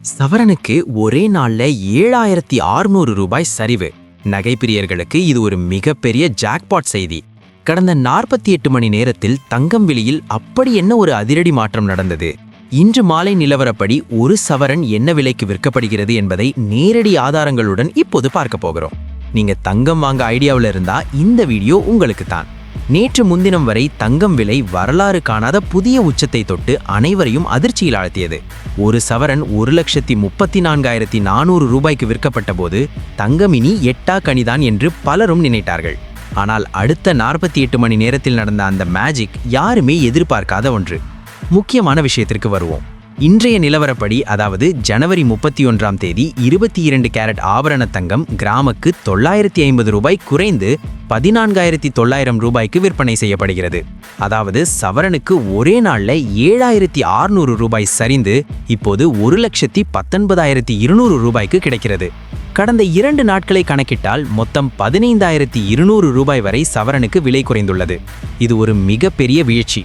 சவரனுக்கு ஒரே நாள்ல 7600 ரூபாய் சரிவு. நகைப்பிரியர்களுக்கு இது ஒரு மிகப்பெரிய ஜாக்பாட் செய்தி. கடந்த 48 மணி நேரத்தில் தங்கம் விலையில் அப்படி என்ன ஒரு அதிரடி மாற்றம் நடந்தது? இன்று மாலை நிலவரப்படி ஒரு சவரன் என்ன விலைக்கு விற்கப்படுகிறது என்பதை நேரடி ஆதாரங்களுடன் இப்போது பார்க்க போகிறோம். நீங்க தங்கம் வாங்க ஐடியாவில் இருந்தா இந்த வீடியோ உங்களுக்கு தான். நேற்று முன்தினம் வரை தங்கம் விலை வரலாறு காணாத புதிய உச்சத்தை தொட்டு அனைவரையும் அதிர்ச்சியில் ஆழ்த்தியது. ஒரு சவரன் 1,34,400 ரூபாய்க்கு விற்கப்பட்ட போது தங்கம் இனி எட்டா கனிதான் என்று பலரும் நினைத்தார்கள். ஆனால் அடுத்த 48 மணி நேரத்தில் நடந்த அந்த மேஜிக் யாருமே எதிர்பார்க்காத ஒன்று. முக்கியமான விஷயத்திற்கு வருவோம். இன்றைய நிலவரப்படி, அதாவது ஜனவரி 31ஆம் தேதி 22 கேரட் ஆபரண தங்கம் கிராமுக்கு 950 ரூபாய் குறைந்து 14,900 ரூபாய்க்கு விற்பனை செய்யப்படுகிறது. அதாவது சவரனுக்கு ஒரே நாள்ல 7,600 ரூபாய் சரிந்து இப்போது 1,19,200 ரூபாய்க்கு கிடைக்கிறது. கடந்த 2 நாட்களை கணக்கிட்டால் மொத்தம் 15,200 ரூபாய் வரை சவரனுக்கு விலை குறைந்துள்ளது. இது ஒரு மிகப்பெரிய வீழ்ச்சி.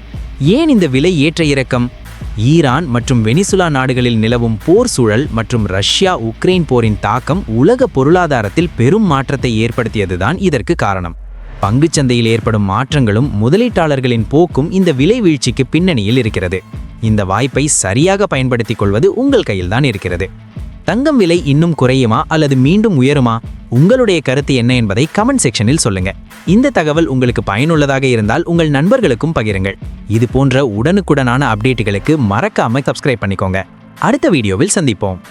ஏன் இந்த விலை ஏற்ற இறக்கம்? ஈரான் மற்றும் வெனிசுலா நாடுகளில் நிலவும் போர் சூழல் மற்றும் ரஷ்யா உக்ரைன் போரின் தாக்கம் உலக பொருளாதாரத்தில் பெரும் மாற்றத்தை ஏற்படுத்தியதுதான் இதற்கு காரணம். பங்குச்சந்தையில் ஏற்படும் மாற்றங்களும் முதலீட்டாளர்களின் போக்கும் இந்த விலை வீழ்ச்சிக்கு பின்னணியில் இருக்கிறது. இந்த வாய்ப்பை சரியாக பயன்படுத்திக் கொள்வது உங்கள் கையில்தான் இருக்கிறது. தங்கம் விலை இன்னும் குறையுமா அல்லது மீண்டும் உயருமா? உங்களுடைய கருத்து என்ன என்பதை கமெண்ட் செக்ஷனில் சொல்லுங்க. இந்த தகவல் உங்களுக்கு பயனுள்ளதாக இருந்தால் உங்கள் நண்பர்களுக்கும் பகிருங்கள். இது போன்ற உடனுக்குடனான அப்டேட்டுகளுக்கு மறக்காம சப்ஸ்கிரைப் பண்ணிக்கோங்க. அடுத்த வீடியோவில் சந்திப்போம்.